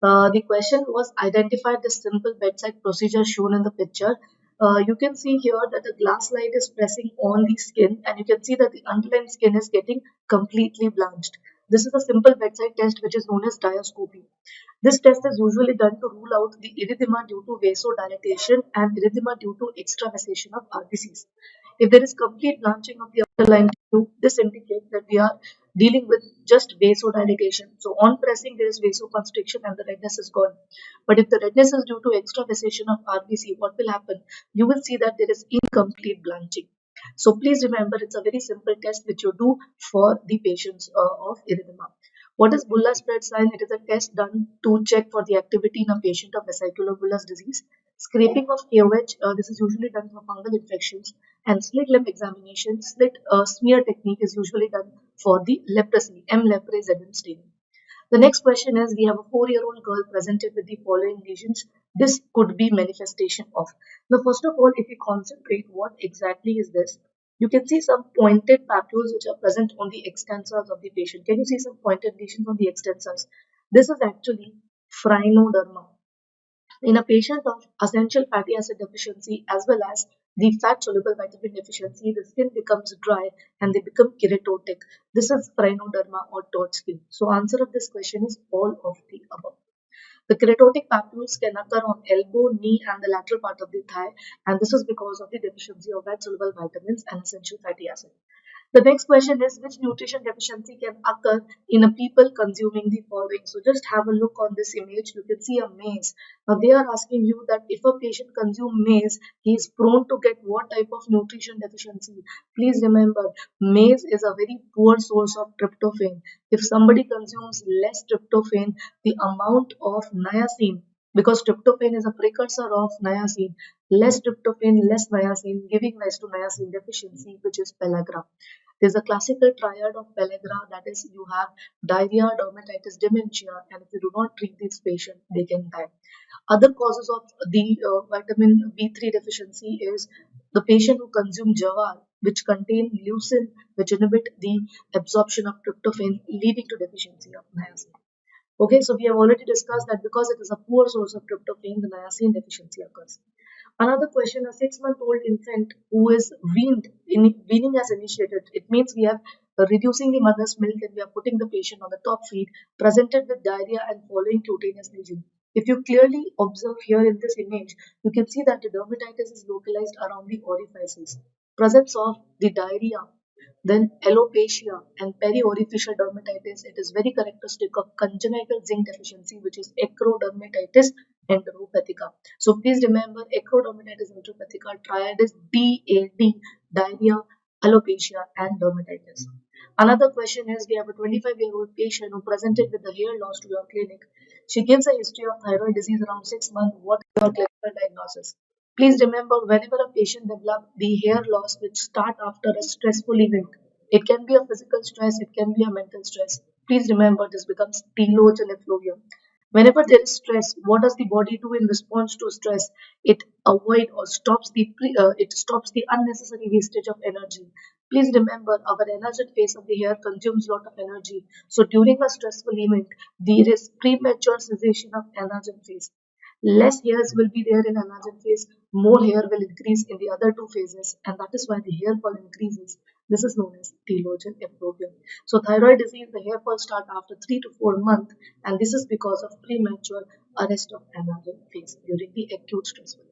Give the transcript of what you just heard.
The question was identify the simple bedside procedure shown in the picture. You can see here that the glass light is pressing on the skin, and you can see that the underlying skin is getting completely blanched. This is a simple bedside test which is known as dioscopy. This test is usually done to rule out the erythema due to vasodilatation and erythema due to extravasation of RBCs. If there is complete blanching of the underlying tissue, this indicates that we are dealing with just vasodilatation. So on pressing, there is vasoconstriction and the redness is gone. But if the redness is due to extravasation of RBC, what will happen? You will see that there is incomplete blanching. So please remember, it's a very simple test which you do for the patients of erythema. What is bulla spread sign? It is a test done to check for the activity in a patient of vesicular bullous disease. Scraping of KOH, this is usually done for fungal infections, and slit limb examination, slit smear technique is usually done for the leprosy, M. leprae ZM staining. The next question is, we have a 4-year-old girl presented with the following lesions. This could be manifestation of. Now, first of all, if we concentrate, what exactly is this? You can see some pointed papules which are present on the extensors of the patient. Can you see some pointed lesions on the extensors? This is actually phrinoderma. In a patient of essential fatty acid deficiency as well as the fat soluble vitamin deficiency, the skin becomes dry and they become keratotic. This is phrinoderma or torch skin. So answer of this question is all of the above. The keratotic papules can occur on elbow, knee, and the lateral part of the thigh, and this is because of the deficiency of fat soluble vitamins and essential fatty acid. The next question is, which nutrition deficiency can occur in a people consuming the following? So just have a look on this image. You can see a maize. Now they are asking you that if a patient consumes maize, he is prone to get what type of nutrition deficiency? Please remember, maize is a very poor source of tryptophan. If somebody consumes less tryptophan, the amount of niacin, because tryptophan is a precursor of niacin, less tryptophan, less niacin, giving rise to niacin deficiency, which is pellagra. There's a classical triad of pellagra, that is, you have diarrhea, dermatitis, dementia, and if you do not treat this patient, they can die. Other causes of the vitamin B3 deficiency is the patient who consumes jawar, which contain leucine, which inhibit the absorption of tryptophan, leading to deficiency of niacin. Okay, so we have already discussed that because it is a poor source of tryptophan, the niacin deficiency occurs. Another question, a 6-month-old infant who is weaning has initiated. It means we are reducing the mother's milk and we are putting the patient on the top feed, presented with diarrhea and following cutaneous lesion. If you clearly observe here in this image, you can see that the dermatitis is localized around the orifices. Presence of the diarrhea, then alopecia and periorificial dermatitis, it is very characteristic of congenital zinc deficiency, which is acrodermatitis enteropathica. So please remember, acrodermatitis enteropathica triad is DAD, diarrhea, alopecia, and dermatitis. Another question is, we have a 25-year-old patient who presented with the hair loss to your clinic. She gives a history of thyroid disease around 6 months. What is your clinical diagnosis? Please remember, whenever a patient develops the hair loss which start after a stressful event, it can be a physical stress, it can be a mental stress. Please remember, this becomes telogen effluvium. Whenever there is stress, what does the body do in response to stress? It avoid or stops the unnecessary wastage of energy. Please remember, our energetic phase of the hair consumes a lot of energy. So during a stressful event, there is premature cessation of energetic phase. Less hairs will be there in anagen phase, more hair will increase in the other two phases, and that is why the hair fall increases. This is known as telogen effluvium. So thyroid disease, the hair fall start after 3 to 4 months, and this is because of premature arrest of anagen phase during the acute stressful.